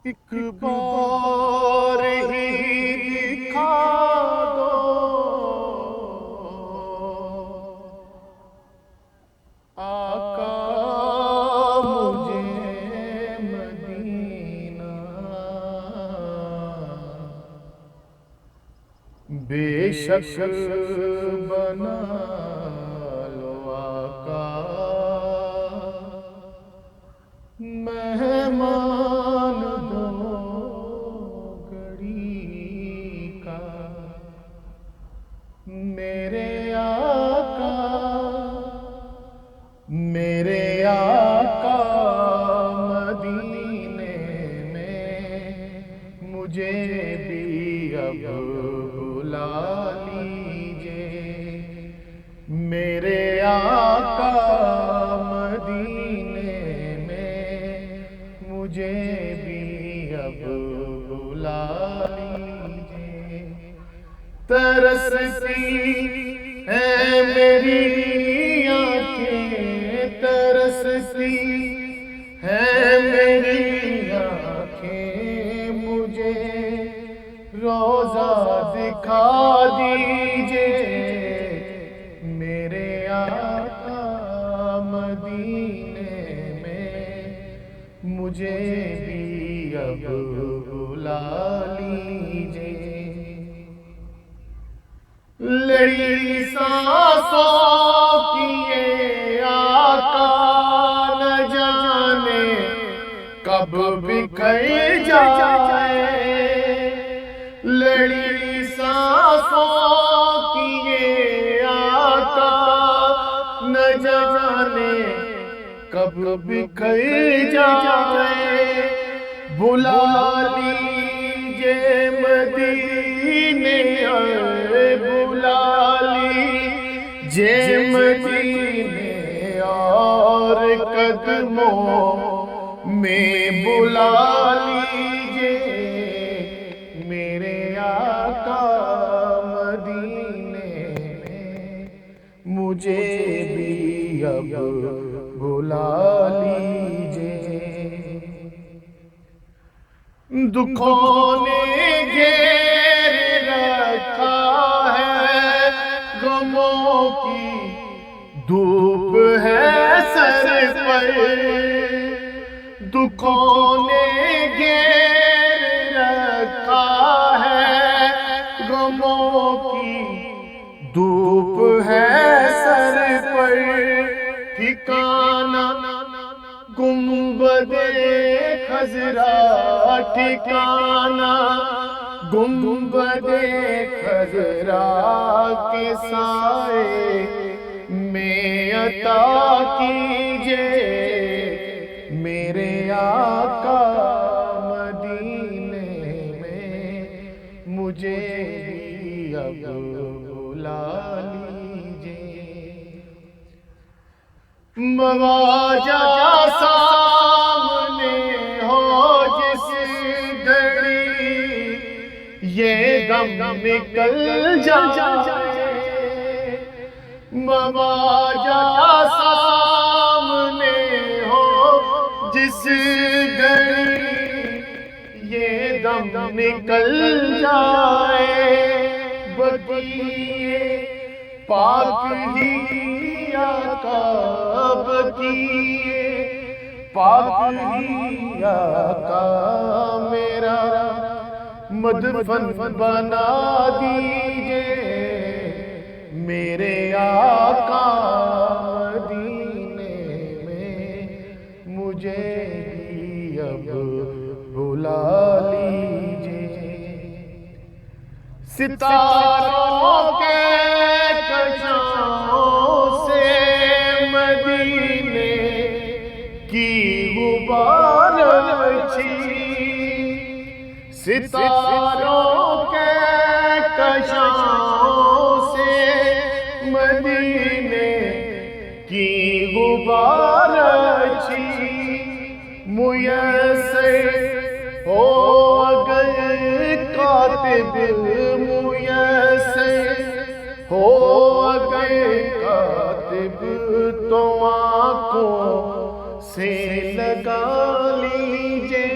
ایک بار ہی دکھا دو آقا مجھے مدینہ، بے شک بنا لو آقا مہمان دو گھڑی کا، میرے آقا مدینے میں مجھے بھی اب بلا لیجئے، میرے آقا مدینے مجھے بھی اب بلا لیجئے، ترستی ہے میری آنکھیں، ترستی ہے میری آنکھیں، مجھے روضہ دکھا دیجئے، میرے آقا مدینے مجھے بھی اب بلا لیجئے، لڑی سانسوں کی یہ آقا نہ جانے کب بکھر جائے، لڑی سانسوں کی یہ آقا نہ جانے کب بکھر جائے، بلا لیجئے مدینے بلا لیجئے مدینے اور قدموں میں بلا لیجئے، میرے آقا مدینے مجھے بھی اب بلا لیجئے، دکھوں نے گھیر رکھا ہے، غموں کی دھوپ ہے سر پر، دکھوں نے گھیر رکھا ہے، غموں کی دھوپ ہے سر پر، ٹھکانہ گنبد خضرا، ٹھکانہ گنبد خضرا کے سائے میں عطا کیجئے، میرے آقا مدینے میں مجھے بھی اب بلا لیجئے، مواجہ سامنے ہو جس گھڑی یہ دم نکل جائے، مواجہ سامنے ہو جس گھڑی یہ دم نکل جائے، بقیے پاک ہی آقا، بقیے پاک ہی آقا میرا مدفن بنا دیجئے، میرے آقا مدینے میں مجھے بھی اب بلا لیجئے، ستاروں کے کشوں سے مدینے کی غبار اچھی، ستاروں کے کشوں سے مدینے کی غبار اچھی، میسر ہو اگر کاتب میسر ہو اگر کاتب تو آنکھوں سے لگا لیجئے،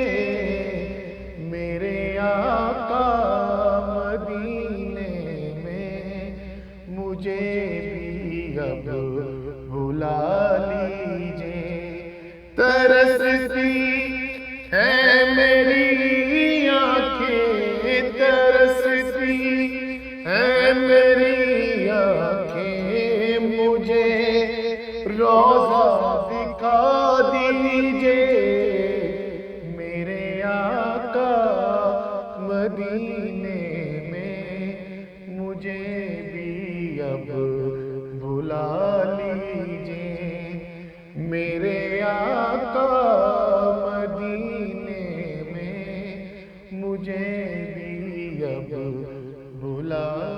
مجھے بھی اب بلا لیجئے، میرے آقا مدینے میں مجھے بھی اب بلا